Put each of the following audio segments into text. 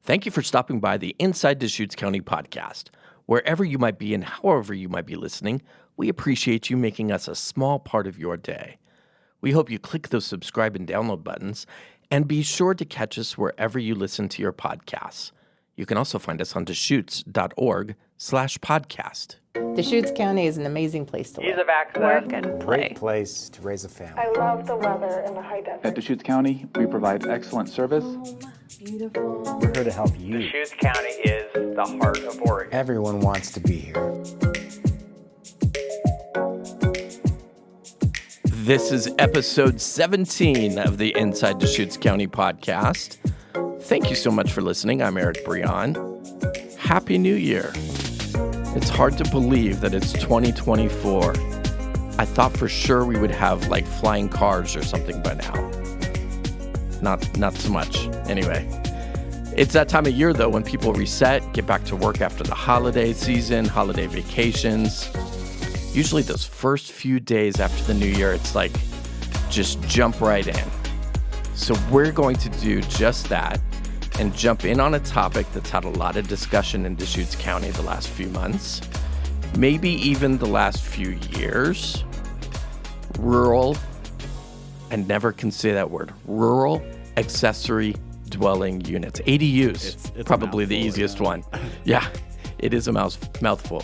Thank you for stopping by the Inside Deschutes County podcast. Wherever you might be and however you might be listening, we appreciate you making us a small part of your day. We hope you click those subscribe and download buttons, and be sure to catch us wherever you listen to your podcasts. You can also find us on Deschutes.org/podcast. Deschutes County is an amazing place to live. Ease of access. Work and play. Great place to raise a family. I love the weather and the high desert. At Deschutes County, we provide excellent service. We're here to help you. Deschutes County is the heart of Oregon. Everyone wants to be here. This is episode 17 of the Inside Deschutes County podcast. Thank you so much for listening. I'm Eric Brion. Happy New Year. It's hard to believe that it's 2024. I thought for sure we would have like flying cars or something by now. Not so much. Anyway, it's that time of year though when people reset, get back to work after the holiday season, holiday vacations. Usually those first few days after the new year, it's like just jump right in. So we're going to do just that and jump in on a topic that's had a lot of discussion in Deschutes County the last few months, maybe even the last few years. Rural, I never can say that word, rural accessory dwelling units, ADUs, it's probably the easiest one. Yeah, it is a mouthful.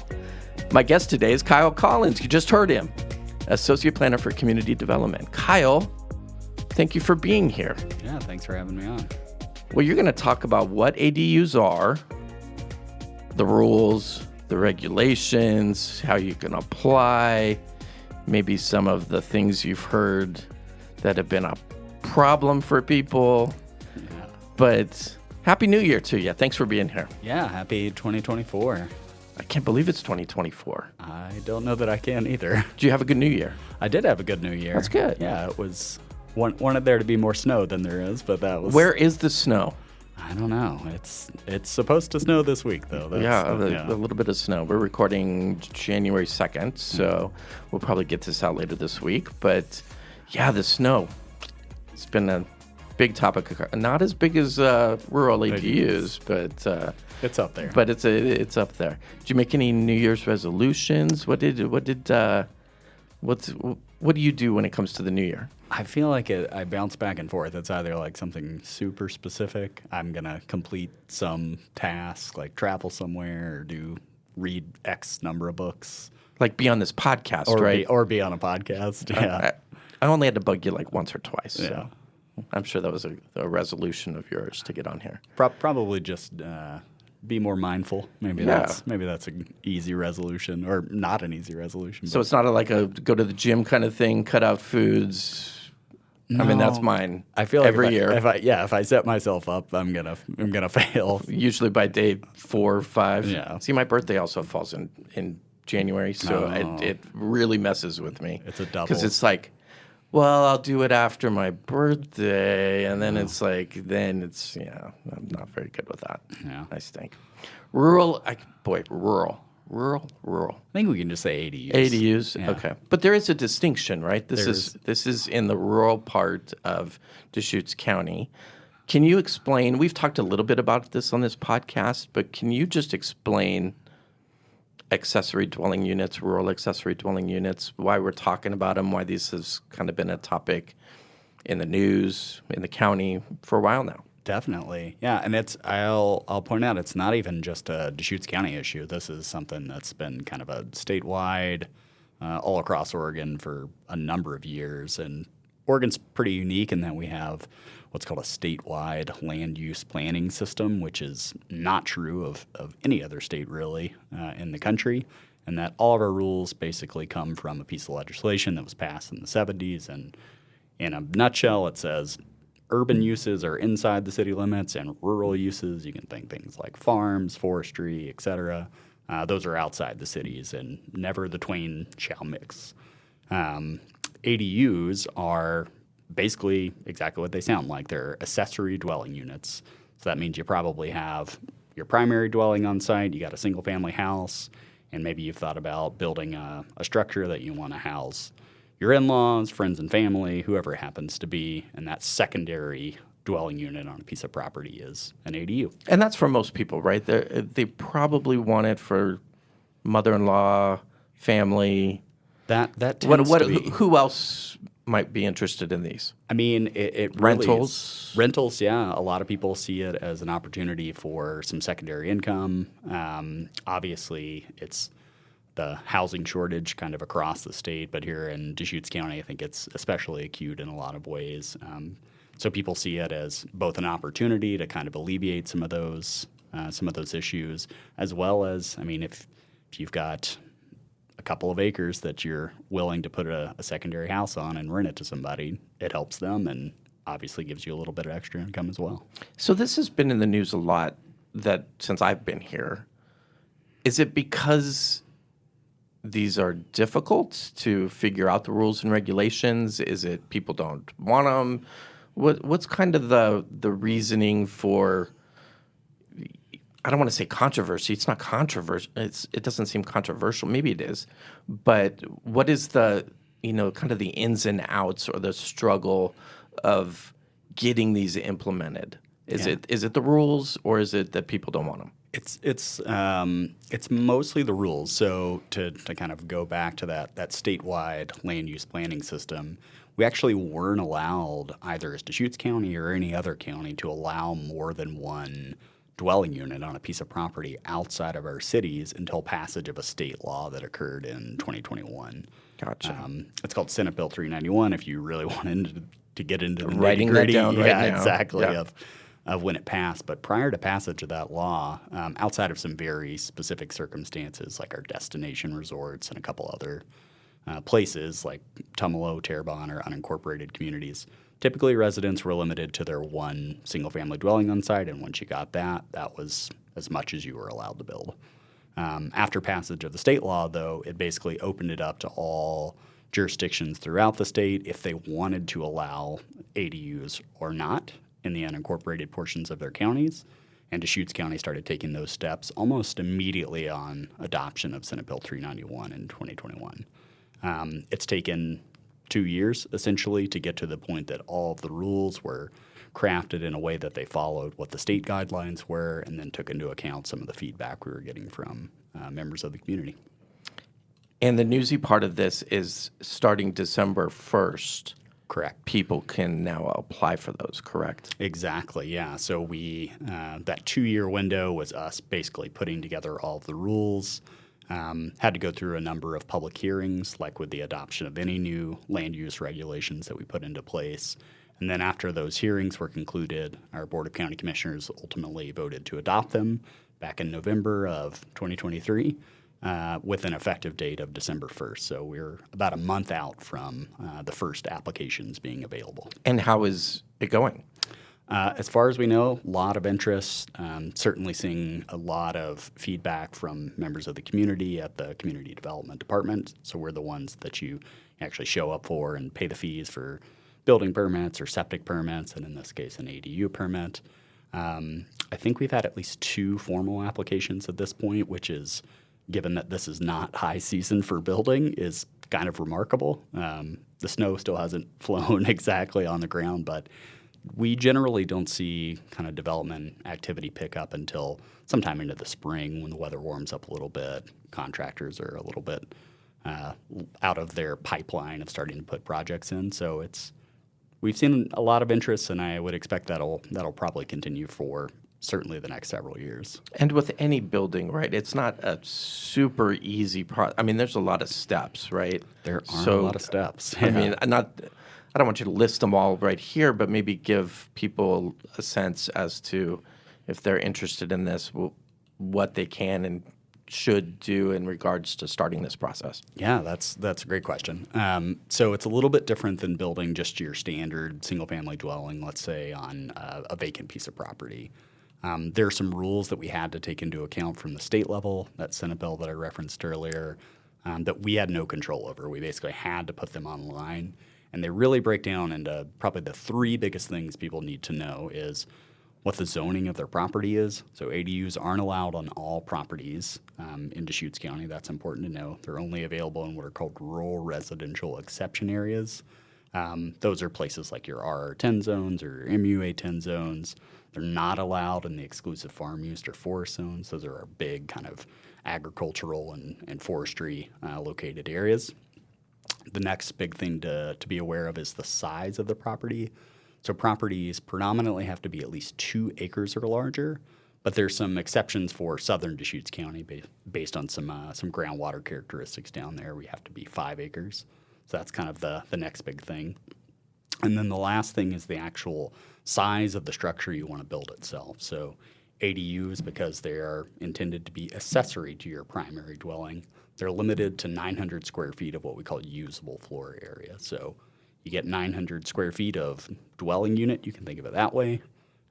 My guest today is Kyle Collins. You just heard him, Associate Planner for Community Development. Kyle, thank you for being here. Yeah, thanks for having me on. Well, you're going to talk about what ADUs are, the rules, the regulations, how you can apply, maybe some of the things you've heard that have been a problem for people. Yeah. But Happy New Year to you. Thanks for being here. Yeah, happy 2024. I can't believe it's 2024. I don't know that I can either. Did you have a good New Year? I did have a good New Year. That's good. Yeah, it was wanted there to be more snow than there is, but that was. Where is the snow? I don't know. It's supposed to snow this week though. A little bit of snow. We're recording January 2nd, so we'll probably get this out later this week. But yeah, the snow. It's been a big topic. Not as big as rural ADUs, but it's up there. But it's up there. Did you make any New Year's resolutions? What do you do when it comes to the New Year? I feel like I bounce back and forth. It's either like something super specific. I'm going to complete some task, like travel somewhere or read X number of books. Like be on this podcast, right? Or be on a podcast, yeah. I only had to bug you like once or twice. Yeah. So I'm sure that was a resolution of yours to get on here. Probably just be more mindful. Maybe that's an easy resolution or not an easy resolution. So it's not like a go to the gym kind of thing, cut out foods. No, I mean, that's mine. I feel like every year. If I set myself up, I'm gonna fail. Usually by day 4 or 5. Yeah. See, my birthday also falls in January, so it really messes with me. It's a double. Because it's like, well, I'll do it after my birthday, and then it's like, I'm not very good with that. Yeah. I stink. Rural. Rural. I think we can just say ADUs. ADUs, yeah. Okay. But there is a distinction, right? This is in the rural part of Deschutes County. Can you explain? We've talked a little bit about this on this podcast, but can you just explain accessory dwelling units, rural accessory dwelling units, why we're talking about them, why this has kind of been a topic in the news, in the county for a while now? Definitely. Yeah, and I'll point out it's not even just a Deschutes County issue. This is something that's been kind of a statewide, all across Oregon for a number of years. And Oregon's pretty unique in that we have what's called a statewide land use planning system, which is not true of any other state really in the country, and that all of our rules basically come from a piece of legislation that was passed in the 70s. And in a nutshell, it says urban uses are inside the city limits, and rural uses, you can think things like farms, forestry, et cetera, those are outside the cities, and never the twain shall mix. ADUs are basically exactly what they sound like. They're accessory dwelling units. So that means you probably have your primary dwelling on site, you got a single-family house, and maybe you've thought about building a structure that you want to house your in-laws, friends and family, whoever it happens to be, and that secondary dwelling unit on a piece of property is an ADU. And that's for most people, right? They probably want it for mother-in-law, family. That tends to be. Who else might be interested in these? I mean, it really Rentals? is. Rentals, yeah. A lot of people see it as an opportunity for some secondary income. Obviously, it's the housing shortage kind of across the state, but here in Deschutes County, I think it's especially acute in a lot of ways. So people see it as both an opportunity to kind of alleviate some of those issues, as well as, I mean, if you've got a couple of acres that you're willing to put a secondary house on and rent it to somebody, it helps them and obviously gives you a little bit of extra income as well. So this has been in the news a lot since I've been here. Is it because these are difficult to figure out the rules and regulations? Is it people don't want them? What's kind of the reasoning for, I don't want to say controversy. It's not controversial. It doesn't seem controversial. Maybe it is. But what is the, kind of the ins and outs or the struggle of getting these implemented? Is it the rules, or is it that people don't want them? It's mostly the rules. So to kind of go back to that statewide land use planning system, we actually weren't allowed, either as Deschutes County or any other county, to allow more than one dwelling unit on a piece of property outside of our cities until passage of a state law that occurred in 2021. Gotcha. It's called Senate Bill 391. If you really wanted to get into the Writing that nitty-gritty, down right now. exactly, Yeah. of when it passed. But prior to passage of that law, outside of some very specific circumstances like our destination resorts and a couple other places like Tumalo, Terrebonne, or unincorporated communities, typically residents were limited to their one single-family dwelling on site, and once you got that was as much as you were allowed to build. After passage of the state law, though, it basically opened it up to all jurisdictions throughout the state if they wanted to allow ADUs or not in the unincorporated portions of their counties. And Deschutes County started taking those steps almost immediately on adoption of Senate Bill 391 in 2021. It's taken 2 years, essentially, to get to the point that all of the rules were crafted in a way that they followed what the state guidelines were and then took into account some of the feedback we were getting from members of the community. And the newsy part of this is starting December 1st. Correct. People can now apply for those, correct? Exactly, yeah. So we that 2-year window was us basically putting together all of the rules. Had to go through a number of public hearings, like with the adoption of any new land use regulations that we put into place. And then after those hearings were concluded, our Board of County Commissioners ultimately voted to adopt them back in November of 2023 with an effective date of December 1st. So we're about a month out from the first applications being available. And how is it going? As far as we know, a lot of interest, certainly seeing a lot of feedback from members of the community at the Community Development Department. So we're the ones that you actually show up for and pay the fees for building permits or septic permits, and in this case, an ADU permit. I think we've had at least 2 formal applications at this point, which is, given that this is not high season for building, is kind of remarkable. The snow still hasn't flown exactly on the ground, but we generally don't see kind of development activity pick up until sometime into the spring when the weather warms up a little bit. Contractors are a little bit out of their pipeline of starting to put projects in. So we've seen a lot of interest, and I would expect that'll probably continue for certainly the next several years. And with any building, right, it's not a super easy process. I mean, there's a lot of steps, right? There are a lot of steps. I mean, I don't want you to list them all right here, but maybe give people a sense as to, if they're interested in this, what they can and should do in regards to starting this process. Yeah, that's a great question. So it's a little bit different than building just your standard single-family dwelling, let's say, on a vacant piece of property. There are some rules that we had to take into account from the state level, that Senate bill that I referenced earlier, that we had no control over. We basically had to put them online. And they really break down into probably the 3 biggest things people need to know is what the zoning of their property is. So ADUs aren't allowed on all properties in Deschutes County. That's important to know. They're only available in what are called rural residential exception areas. Those are places like your RR10 zones or MUA10 zones. They're not allowed in the exclusive farm use or forest zones. Those are our big kind of agricultural and forestry located areas. The next big thing to be aware of is the size of the property. So properties predominantly have to be at least 2 acres or larger, but there's some exceptions for southern Deschutes County based on some groundwater characteristics down there. We have to be 5 acres. So that's kind of the next big thing. And then the last thing is the actual size of the structure you want to build itself. So ADUs, because they are intended to be accessory to your primary dwelling, they're limited to 900 square feet of what we call usable floor area. So you get 900 square feet of dwelling unit, you can think of it that way,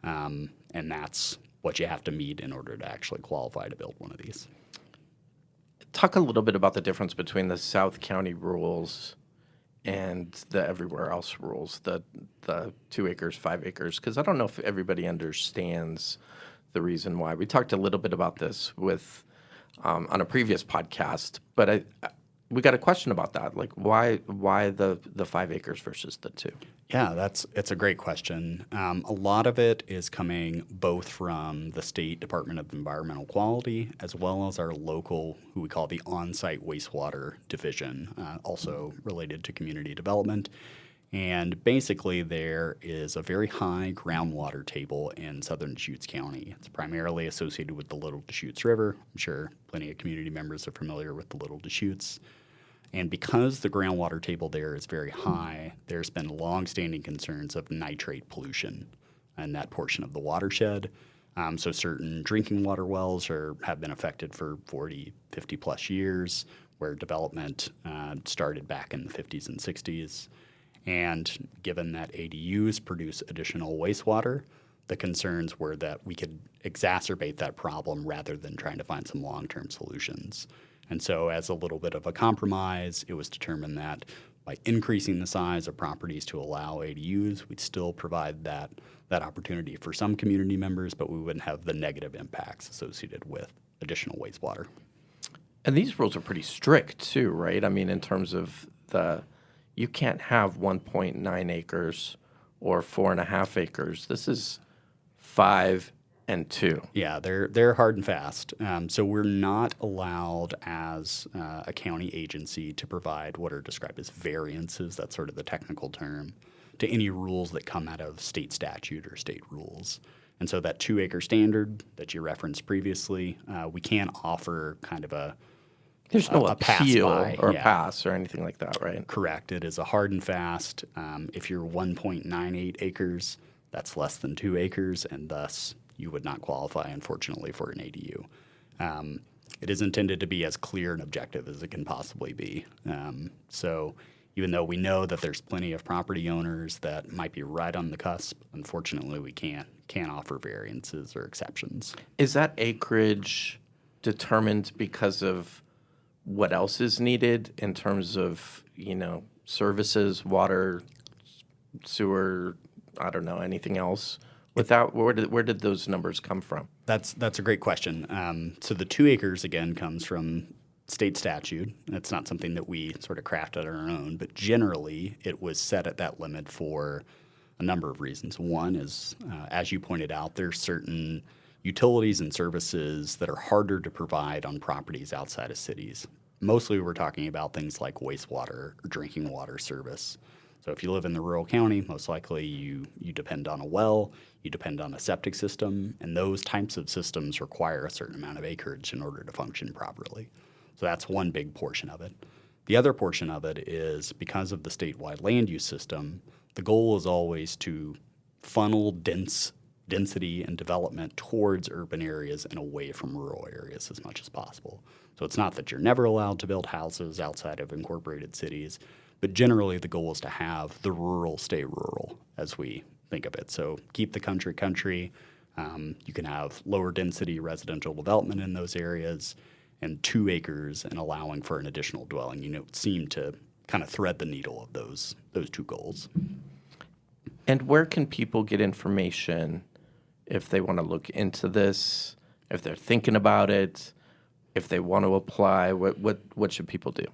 and that's what you have to meet in order to actually qualify to build one of these. Talk a little bit about the difference between the South County rules and the everywhere else rules, the 2 acres, 5 acres, because I don't know if everybody understands the reason why. We talked a little bit about this with on a previous podcast, but we got a question about that. Like, why the 5 acres versus the 2? Yeah, it's a great question. A lot of it is coming both from the State Department of Environmental Quality as well as our local, who we call the On-Site Wastewater Division, also related to community development. And basically there is a very high groundwater table in southern Deschutes County. It's primarily associated with the Little Deschutes River. I'm sure plenty of community members are familiar with the Little Deschutes. And because the groundwater table there is very high, there's been longstanding concerns of nitrate pollution in that portion of the watershed. So certain drinking water wells have been affected for 40, 50 plus years, where development started back in the 50s and 60s. And given that ADUs produce additional wastewater, the concerns were that we could exacerbate that problem rather than trying to find some long-term solutions. And so as a little bit of a compromise, it was determined that by increasing the size of properties to allow ADUs, we'd still provide that opportunity for some community members, but we wouldn't have the negative impacts associated with additional wastewater. And these rules are pretty strict too, right? I mean, in terms of you can't have 1.9 acres or 4.5 acres. This is 5 and 2. Yeah, they're hard and fast. So we're not allowed as a county agency to provide what are described as variances, that's sort of the technical term, to any rules that come out of state statute or state rules. And so that 2-acre standard that you referenced previously, we can't offer kind of There's no appeal or yeah. pass or anything like that, right? Correct. It is a hard and fast. If you're 1.98 acres, that's less than 2 acres, and thus you would not qualify, unfortunately, for an ADU. It is intended to be as clear and objective as it can possibly be. So even though we know that there's plenty of property owners that might be right on the cusp, unfortunately, we can't offer variances or exceptions. Is that acreage determined because of what else is needed in terms of, services, water, sewer, I don't know, anything else? Where did those numbers come from? That's a great question. So the 2 acres, again, comes from state statute. It's not something that we sort of crafted on our own, but generally it was set at that limit for a number of reasons. One is, as you pointed out, there's certain utilities and services that are harder to provide on properties outside of cities. Mostly we're talking about things like wastewater or drinking water service. So if you live in the rural county, most likely you depend on a well, you depend on a septic system, and those types of systems require a certain amount of acreage in order to function properly. So that's one big portion of it. The other portion of it is because of the statewide land use system, the goal is always to funnel density and development towards urban areas and away from rural areas as much as possible. So it's not that you're never allowed to build houses outside of incorporated cities, but generally the goal is to have the rural stay rural as we think of it. So keep the country. You can have lower density residential development in those areas, and 2 acres and allowing for an additional dwelling unit seem to kind of thread the needle of those 2 goals. And where can people get information if they want to look into this, if they're thinking about it, if they want to apply? What should people do?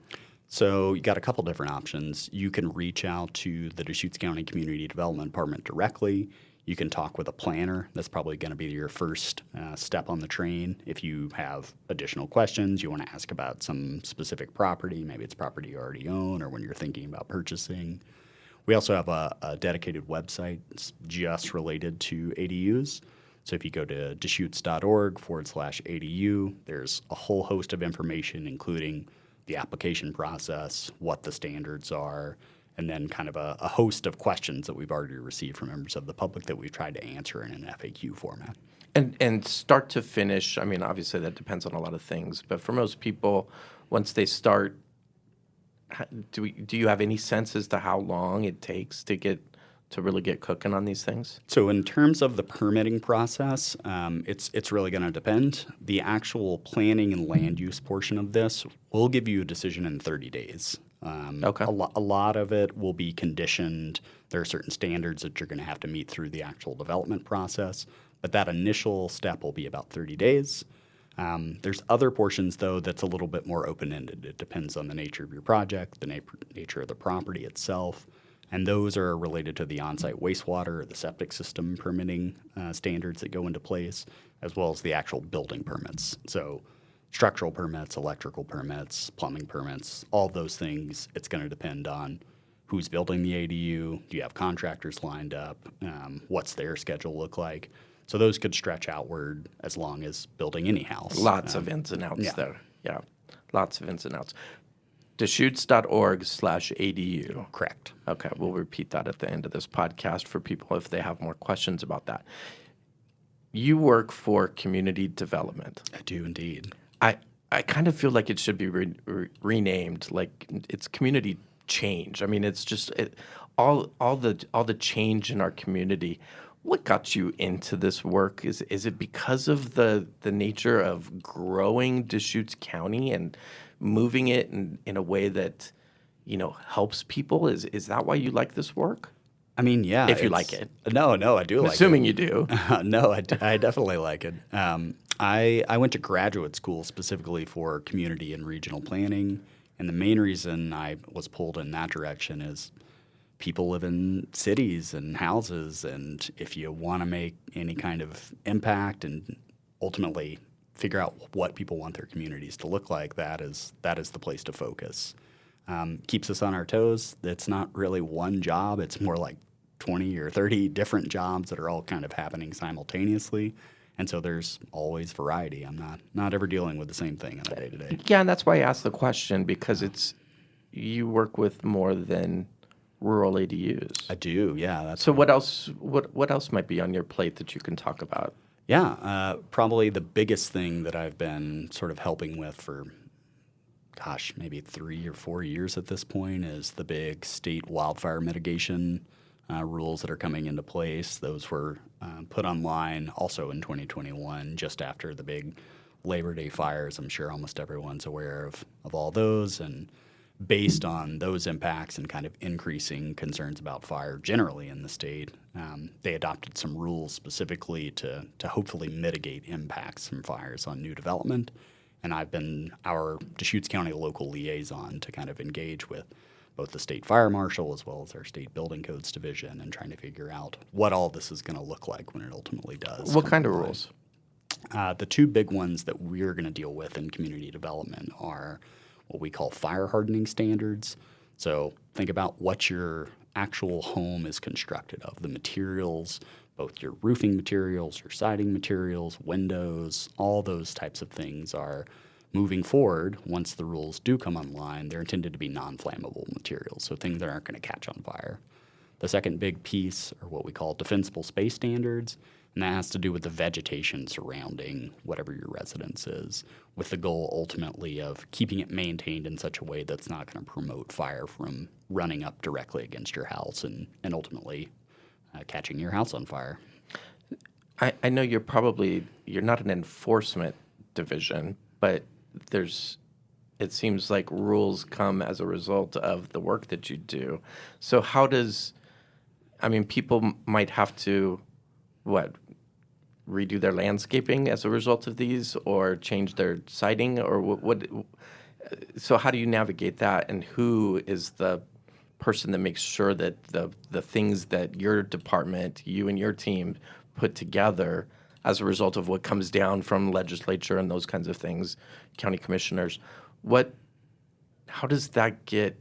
So you got a couple different options. You can reach out to the Deschutes County Community Development Department directly. You can talk with a planner. That's probably going to be your first step on the train. If you have additional questions, you want to ask about some specific property, maybe it's property you already own or when you're thinking about purchasing. We also have a dedicated website just related to ADUs. So if you go to deschutes.org/ADU, there's a whole host of information, including the application process, what the standards are, and then kind of a host of questions that we've already received from members of the public that we've tried to answer in an FAQ format. And start to finish, I mean, obviously that depends on a lot of things, but for most people, once they start, do you have any sense as to how long it takes to really get cooking on these things? So in terms of the permitting process, it's really going to depend. The actual planning and land use portion of this will give you a decision in 30 days. Okay. A lot of it will be conditioned. There are certain standards that you're going to have to meet through the actual development process, but that initial step will be about 30 days. There's other portions, though, that's a little bit more open-ended. It depends on the nature of your project, the nature of the property itself, and those are related to the on-site wastewater or the septic system permitting standards that go into place, as well as the actual building permits. So structural permits, electrical permits, plumbing permits, all those things, it's going to depend on who's building the ADU, do you have contractors lined up, what's their schedule look like. So those could stretch outward as long as building any house. Lots of ins and outs there. Yeah, lots of ins and outs. Deschutes.org/ADU. Correct. Okay, we'll repeat that at the end of this podcast for people if they have more questions about that. You work for community development. I do indeed. I kind of feel like it should be renamed, like it's community change. I mean, it's just all the change in our community. What got you into this work? Is it because of the nature of growing Deschutes County and moving it in a way that, helps people? Is that why you like this work? I mean, yeah. If you like it. No, I do like it. Assuming you do. No, I definitely like it. I went to graduate school specifically for community and regional planning, and the main reason I was pulled in that direction is people live in cities and houses, and if you want to make any kind of impact and ultimately figure out what people want their communities to look like, that is the place to focus. Keeps us on our toes. It's not really one job. It's more like 20 or 30 different jobs that are all kind of happening simultaneously. And so there's always variety. I'm not ever dealing with the same thing on a day-to-day. Yeah, and that's why I asked the question, because you work with more than rural ADUs. I do, yeah. So what else might be on your plate that you can talk about? Yeah, probably the biggest thing that I've been sort of helping with for, maybe 3 or 4 years at this point is the big state wildfire mitigation rules that are coming into place. Those were put online also in 2021, just after the big Labor Day fires. I'm sure almost everyone's aware of all those. And based on those impacts and kind of increasing concerns about fire generally in the state, they adopted some rules specifically to hopefully mitigate impacts from fires on new development. And I've been our Deschutes County local liaison to kind of engage with both the state fire marshal as well as our state building codes division and trying to figure out what all this is going to look like when it ultimately does. What kind of rules? The two big ones that we're going to deal with in community development are what we call fire hardening standards. So think about what your actual home is constructed of, the materials, both your roofing materials, your siding materials, windows, all those types of things are moving forward. Once the rules do come online, they're intended to be non-flammable materials, so things that aren't going to catch on fire. The second big piece are what we call defensible space standards, and that has to do with the vegetation surrounding whatever your residence is, with the goal ultimately of keeping it maintained in such a way that's not going to promote fire from running up directly against your house and ultimately catching your house on fire. I know you're not an enforcement division, but it seems like rules come as a result of the work that you do. So people might have to, redo their landscaping as a result of these, or change their siding, or what So how do you navigate that, and who is the person that makes sure that the things that your department, you and your team put together as a result of what comes down from legislature and those kinds of things, county commissioners, how does that get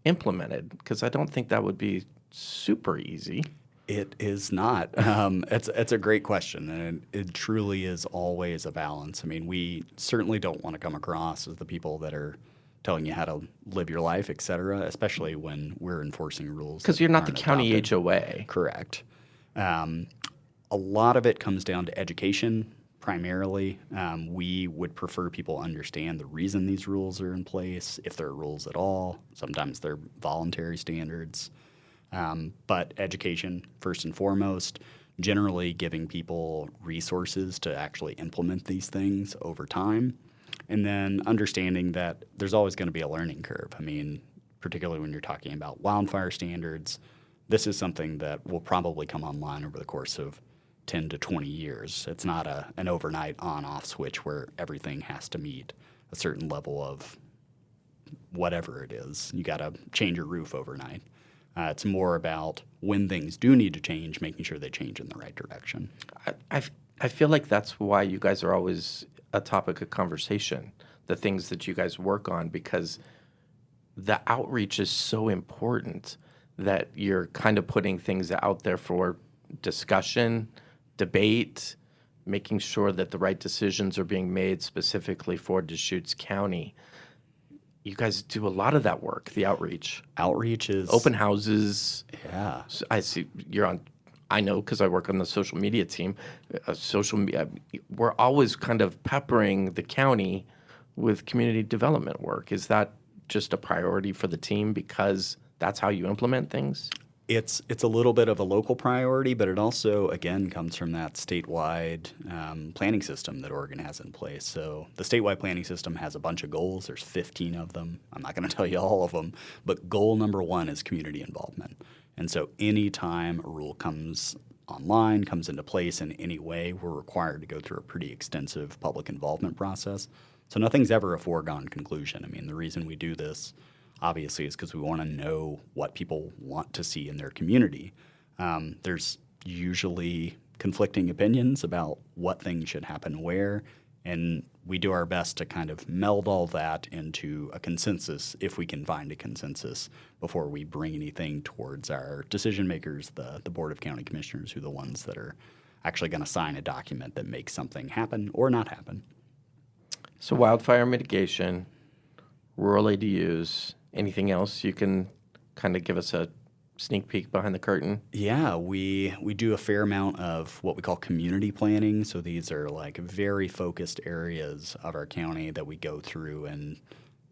implemented? Because I don't think that would be super easy. It is not. It's a great question, and it truly is always a balance. I mean, we certainly don't want to come across as the people that are telling you how to live your life, et cetera, especially when we're enforcing rules. Because you're not the aren't county adopted. HOA. Correct. A lot of it comes down to education, primarily. We would prefer people understand the reason these rules are in place, if there are rules at all. Sometimes they're voluntary standards. But education, first and foremost, generally giving people resources to actually implement these things over time. And then understanding that there's always going to be a learning curve. I mean, particularly when you're talking about wildfire standards, this is something that will probably come online over the course of 10 to 20 years. It's not an overnight on-off switch where everything has to meet a certain level of whatever it is. You got to change your roof overnight. It's more about when things do need to change, making sure they change in the right direction. I feel like that's why you guys are always a topic of conversation, the things that you guys work on, because the outreach is so important that you're kind of putting things out there for discussion, debate, making sure that the right decisions are being made specifically for Deschutes County. You guys do a lot of that work, the outreach. Outreach is Open houses. Yeah. I see you're on. I know because I work on the social media team. Social media, we're always kind of peppering the county with community development work. Is that just a priority for the team because that's how you implement things? It's a little bit of a local priority, but it also, again, comes from that statewide planning system that Oregon has in place. So the statewide planning system has a bunch of goals. There's 15 of them. I'm not going to tell you all of them, but goal number one is community involvement. And so anytime a rule comes online, comes into place in any way, we're required to go through a pretty extensive public involvement process. So nothing's ever a foregone conclusion. I mean, the reason we do this obviously is because we want to know what people want to see in their community. There's usually conflicting opinions about what things should happen where, and we do our best to kind of meld all that into a consensus, if we can find a consensus, before we bring anything towards our decision makers, the Board of County Commissioners, who are the ones that are actually going to sign a document that makes something happen or not happen. So wildfire mitigation, rural ADUs, anything else you can kind of give us a sneak peek behind the curtain? Yeah, we do a fair amount of what we call community planning. So these are like very focused areas of our county that we go through, and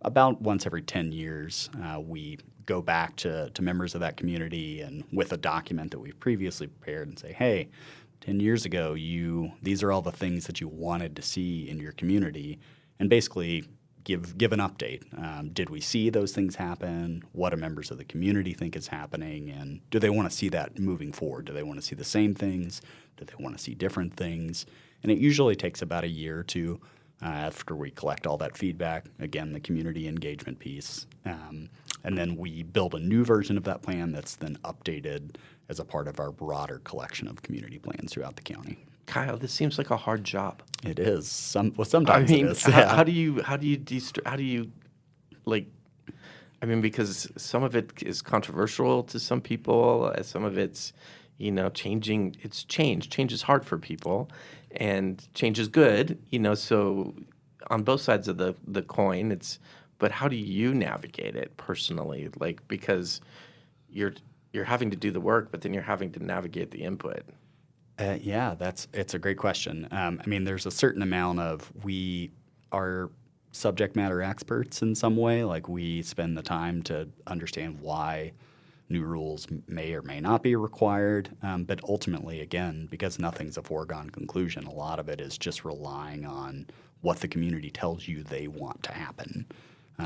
about once every 10 years, we go back to members of that community and with a document that we've previously prepared and say, hey, 10 years ago, these are all the things that you wanted to see in your community, and basically give an update. Did we see those things happen? What do members of the community think is happening? And do they want to see that moving forward? Do they want to see the same things? Do they want to see different things? And it usually takes about a year or two after we collect all that feedback, again, the community engagement piece. And then we build a new version of that plan that's then updated as a part of our broader collection of community plans throughout the county. Kyle, this seems like a hard job. It is. Sometimes I mean, it is. how do you because some of it is controversial to some people, some of it's, changing. It's change. Change is hard for people, and change is good, so on both sides of the coin, but how do you navigate it personally? Like, because you're having to do the work, but then you're having to navigate the input. It's a great question. There's a certain amount of, we are subject matter experts in some way. Like, we spend the time to understand why new rules may or may not be required. But ultimately, again, because nothing's a foregone conclusion, a lot of it is just relying on what the community tells you they want to happen.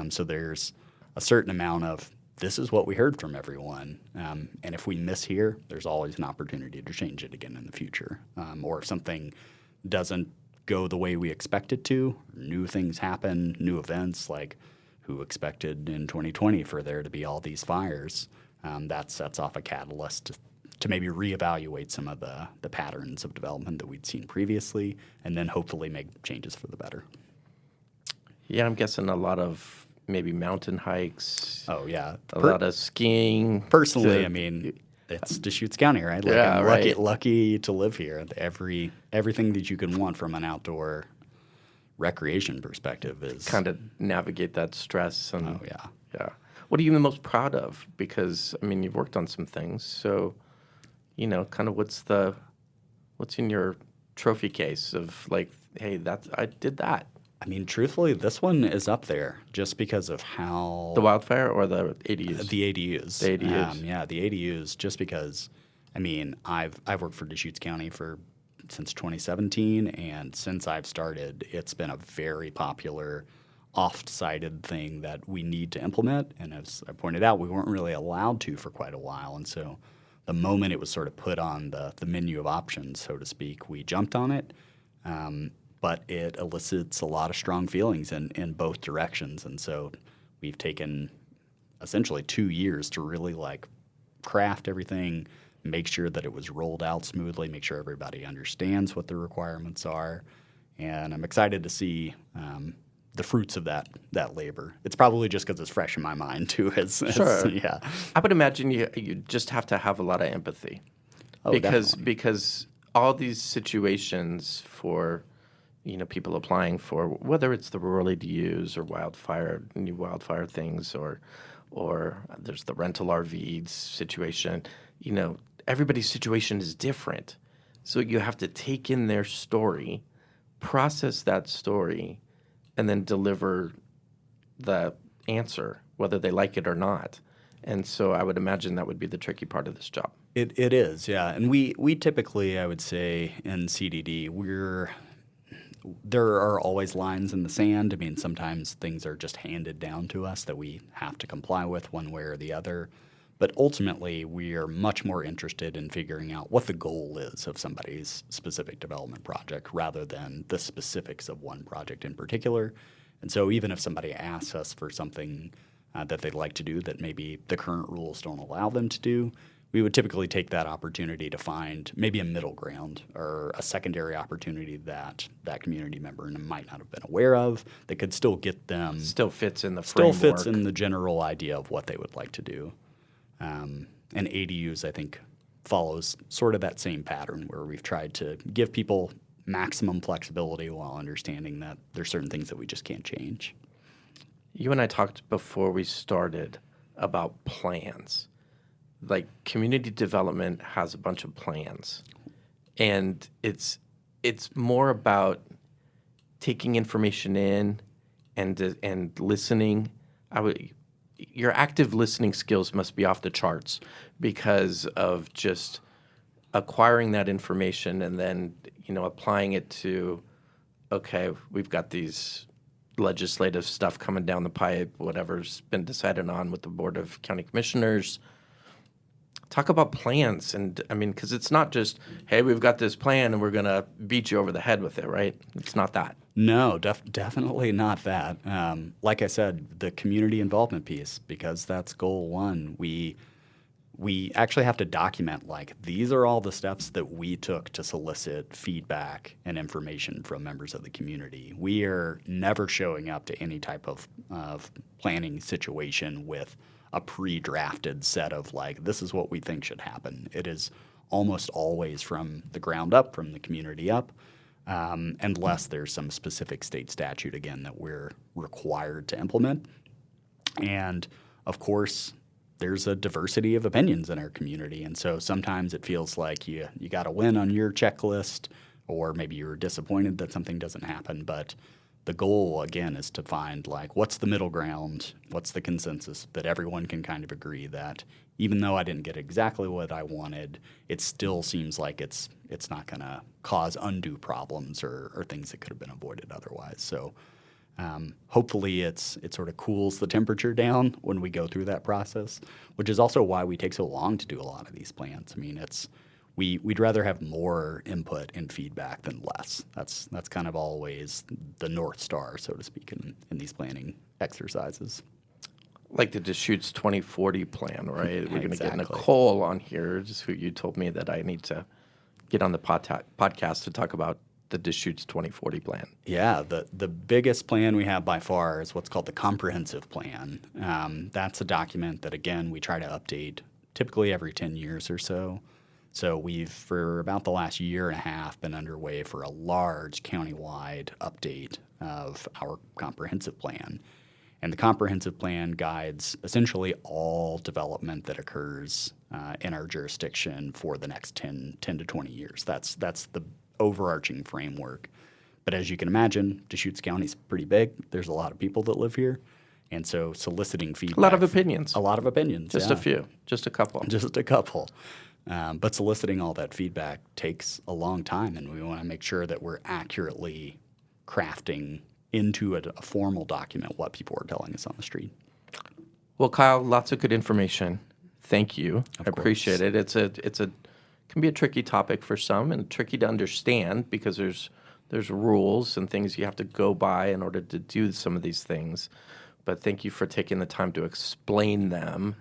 So there's a certain amount of, this is what we heard from everyone. And if we miss here, there's always an opportunity to change it again in the future. Or if something doesn't go the way we expect it to. New things happen, new events, like who expected in 2020 for there to be all these fires. That sets off a catalyst to maybe reevaluate some of the patterns of development that we'd seen previously, and then hopefully make changes for the better. Yeah, I'm guessing a lot of maybe mountain hikes. Oh, yeah. A lot of skiing. Personally, I mean, it's Deschutes County, right? Like, Yeah, I'm right. lucky to live here. Everything that you can want from an outdoor recreation perspective is Kind of navigate that stress. And, Oh, yeah. Yeah. What are you the most proud of? Because, I mean, you've worked on some things. So, kind of what's in your trophy case of like, hey, I did that. I mean, truthfully, this one is up there just because of how The wildfire or the ADUs? The ADUs. The ADUs. Yeah, the ADUs, just because, I mean, I've worked for Deschutes County since 2017, and since I've started, it's been a very popular, oft-cited thing that we need to implement. And as I pointed out, we weren't really allowed to for quite a while. And so the moment it was sort of put on the menu of options, so to speak, we jumped on it. But it elicits a lot of strong feelings in both directions. And so we've taken essentially 2 years to really craft everything, make sure that it was rolled out smoothly, make sure everybody understands what the requirements are. And I'm excited to see the fruits of that labor. It's probably just because it's fresh in my mind too. Sure. Yeah. I would imagine you just have to have a lot of empathy. Oh, definitely. Because all these situations for people applying for, whether it's the rural ADUs or new wildfire things, or there's the rental RVs situation, everybody's situation is different. So you have to take in their story, process that story, and then deliver the answer, whether they like it or not. And so I would imagine that would be the tricky part of this job. It is, yeah. And we typically, I would say, in CDD, there are always lines in the sand. I mean, sometimes things are just handed down to us that we have to comply with one way or the other. But ultimately, we are much more interested in figuring out what the goal is of somebody's specific development project rather than the specifics of one project in particular. And so even if somebody asks us for something that they'd like to do that maybe the current rules don't allow them to do, we would typically take that opportunity to find maybe a middle ground or a secondary opportunity that community member might not have been aware of that could still get them Still fits in the framework. Still fits in the general idea of what they would like to do. And ADUs, I think, follows sort of that same pattern where we've tried to give people maximum flexibility while understanding that there's certain things that we just can't change. You and I talked before we started about plans. Like, community development has a bunch of plans, and it's more about taking information in and listening. Your active listening skills must be off the charts because of just acquiring that information and then applying it to, okay, we've got these legislative stuff coming down the pipe, whatever's been decided on with the Board of County Commissioners. Talk about plans, and I mean, because it's not just, hey, we've got this plan and we're going to beat you over the head with it, right? It's not that. No, definitely not that. Like I said, the community involvement piece, because that's goal one, we actually have to document, these are all the steps that we took to solicit feedback and information from members of the community. We are never showing up to any type of planning situation with a pre-drafted set of this is what we think should happen. It is almost always from the ground up, from the community up, unless there's some specific state statute, again, that we're required to implement. And, of course, there's a diversity of opinions in our community. And so sometimes it feels like you got to win on your checklist, or maybe you're disappointed that something doesn't happen. But the goal, again, is to find what's the middle ground, what's the consensus that everyone can kind of agree that even though I didn't get exactly what I wanted, it still seems like it's not going to cause undue problems or things that could have been avoided otherwise. So hopefully it sort of cools the temperature down when we go through that process, which is also why we take so long to do a lot of these plans. I mean, we'd rather have more input and feedback than less. That's kind of always the North Star, so to speak, in these planning exercises. Like the Deschutes 2040 plan, right? We're going to get Exactly. Nicole on here, just who you told me that I need to get on the podcast to talk about the Deschutes 2040 plan. Yeah, the biggest plan we have by far is what's called the comprehensive plan. That's a document that, again, we try to update typically every 10 years or so. So we've, for about the last year and a half, been underway for a large countywide update of our comprehensive plan. And the comprehensive plan guides essentially all development that occurs in our jurisdiction for the next 10 to 20 years. That's the overarching framework. But as you can imagine, Deschutes County is pretty big. There's a lot of people that live here. And so soliciting feedback. A lot of opinions. A lot of opinions. Just yeah. a few. Just a couple. Just a couple. But soliciting all that feedback takes a long time, and we want to make sure that we're accurately crafting into a formal document what people are telling us on the street. Well, Kyle, lots of good information. Thank you. I appreciate it. It's a can be a tricky topic for some and tricky to understand because there's rules and things you have to go by in order to do some of these things. But thank you for taking the time to explain them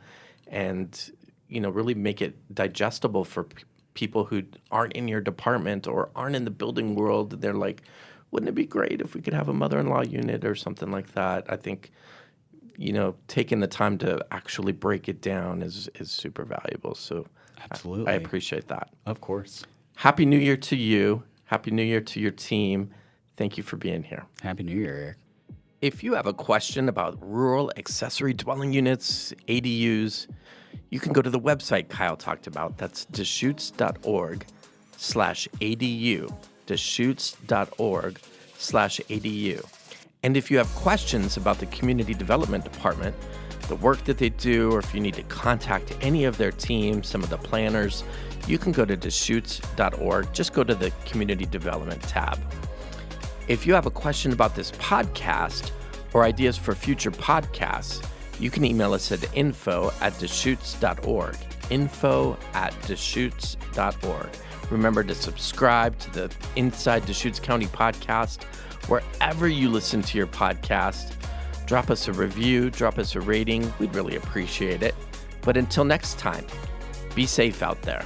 and really make it digestible for people who aren't in your department or aren't in the building world. They're like, wouldn't it be great if we could have a mother-in-law unit or something like that? I think, taking the time to actually break it down is super valuable. So Absolutely. I appreciate that. Of course. Happy New Year to you. Happy New Year to your team. Thank you for being here. Happy New Year, Eric. If you have a question about rural accessory dwelling units, ADUs, you can go to the website Kyle talked about. That's Deschutes.org/ADU. Deschutes.org/ADU. And if you have questions about the Community Development Department, the work that they do, or if you need to contact any of their team, some of the planners, you can go to Deschutes.org. Just go to the Community Development tab. If you have a question about this podcast or ideas for future podcasts, you can email us at info@Deschutes.org. info@Deschutes.org. Remember to subscribe to the Inside Deschutes County podcast wherever you listen to your podcast. Drop us a review, drop us a rating. We'd really appreciate it. But until next time, be safe out there.